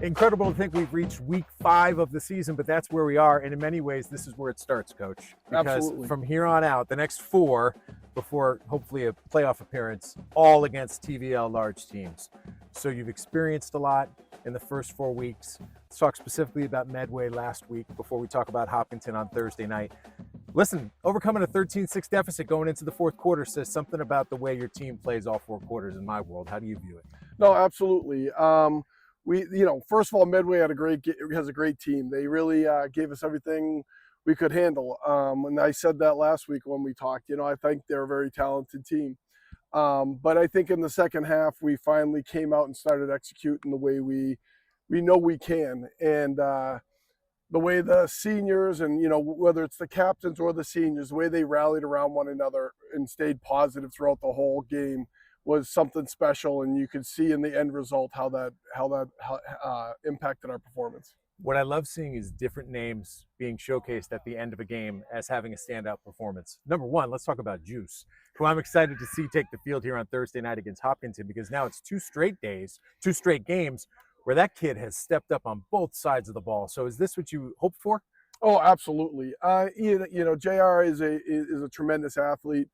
Incredible to think we've reached week 5 of the season, but that's where we are. And in many ways, this is where it starts, Coach. Because Absolutely. from here on out, the next 4, before hopefully a playoff appearance, all against TVL large teams. So you've experienced a lot in the first 4 weeks. Let's talk specifically about Medway last week before we talk about Hopkinton on Thursday night. Listen, overcoming a 13-6 deficit going into the fourth quarter says something about the way your team plays all 4 quarters in my world. How do you view it? No, absolutely. First of all, Medway has a great team. They really gave us everything we could handle. And I said that last week when we talked. I think they're a very talented team. But I think in the second half, we finally came out and started executing the way we know we can. And the way the seniors and, whether it's the captains or the seniors, the way they rallied around one another and stayed positive throughout the whole game was something special. And you could see in the end result how that impacted our performance. What I love seeing is different names being showcased at the end of a game as having a standout performance. Number one, let's talk about Juice, who I'm excited to see take the field here on Thursday night against Hopkinton, because now it's 2 straight games where that kid has stepped up on both sides of the ball. So is this what you hoped for? Oh, absolutely. JR is a tremendous athlete.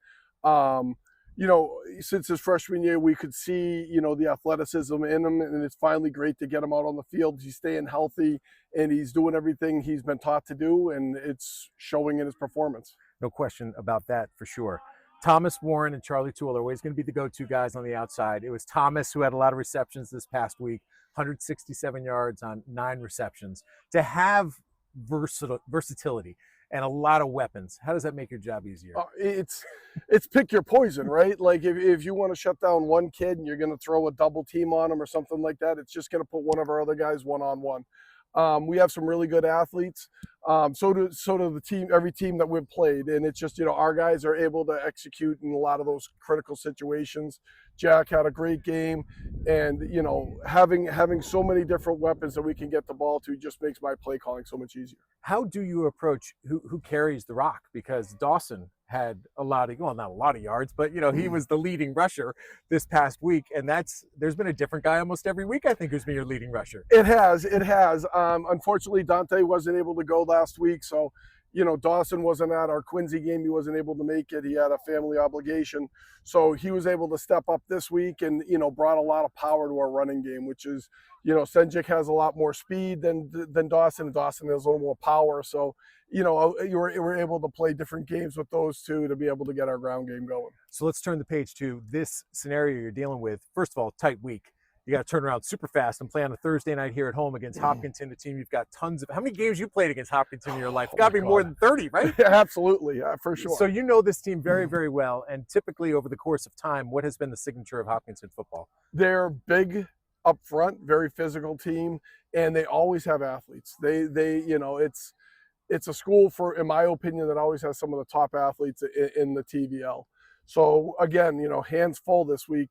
Since his freshman year, we could see, the athleticism in him, and it's finally great to get him out on the field. He's staying healthy, and he's doing everything he's been taught to do, and it's showing in his performance. No question about that for sure. Thomas Warren and Charlie Toole are always going to be the go-to guys on the outside. It was Thomas who had a lot of receptions this past week, 167 yards on 9 receptions. To have versatility and a lot of weapons, how does that make your job easier? It's pick your poison, right? Like if you want to shut down one kid and you're going to throw a double team on him or something like that, it's just going to put one of our other guys one-on-one. We have some really good athletes. So do the team, every team that we've played. And it's just, our guys are able to execute in a lot of those critical situations. Jack had a great game, and, having so many different weapons that we can get the ball to just makes my play calling so much easier. How do you approach who carries the rock? Because Dawson had not a lot of yards, but he was the leading rusher this past week, and there's been a different guy almost every week, I think, who's been your leading rusher. It has. Unfortunately, Dante wasn't able to go last week, so Dawson wasn't at our Quincy game. He wasn't able to make it. He had a family obligation, so he was able to step up this week and brought a lot of power to our running game, which is Senjik has a lot more speed than Dawson. Dawson has a little more power, so we're able to play different games with those two to be able to get our ground game going. So let's turn the page to this scenario you're dealing with. First of all, tight week. You got to turn around super fast and play on a Thursday night here at home against Hopkinton, a team you've got tons of. How many games you played against Hopkinton in your life? It's got to be more than 30, right? Yeah, absolutely, for sure. So you know this team very, very well. And typically over the course of time, what has been the signature of Hopkinton football? They're big up front, very physical team, and they always have athletes. It's a school, in my opinion, that always has some of the top athletes in the TVL. So again, hands full this week.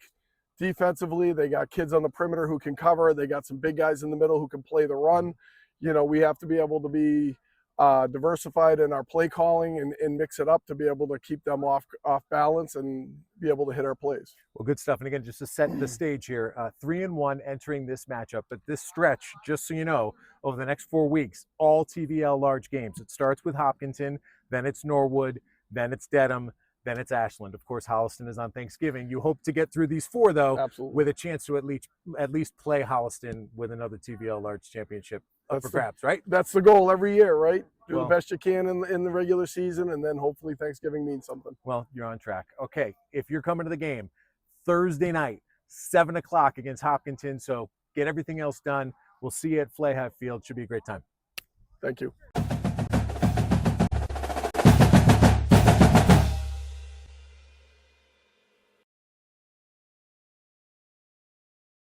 Defensively, they got kids on the perimeter who can cover. They got some big guys in the middle who can play the run. We have to be able to be diversified in our play calling and mix it up to be able to keep them off balance and be able to hit our plays. Well, good stuff. And again, just to set the stage here, 3-1 entering this matchup, but this stretch, just so you know, over the next 4 weeks, all TVL large games. It starts with Hopkinton, then it's Norwood, then it's Dedham, then it's Ashland. Of course, Holliston is on Thanksgiving. You hope to get through these 4, though, Absolutely. With a chance to at least play Holliston with another TVL large championship up for grabs, right? That's the goal every year, right? Do the best you can in the regular season, and then hopefully Thanksgiving means something. Well, you're on track. Okay, if you're coming to the game Thursday night, 7 o'clock against Hopkinton, so get everything else done. We'll see you at Flahay Field. Should be a great time. Thank you.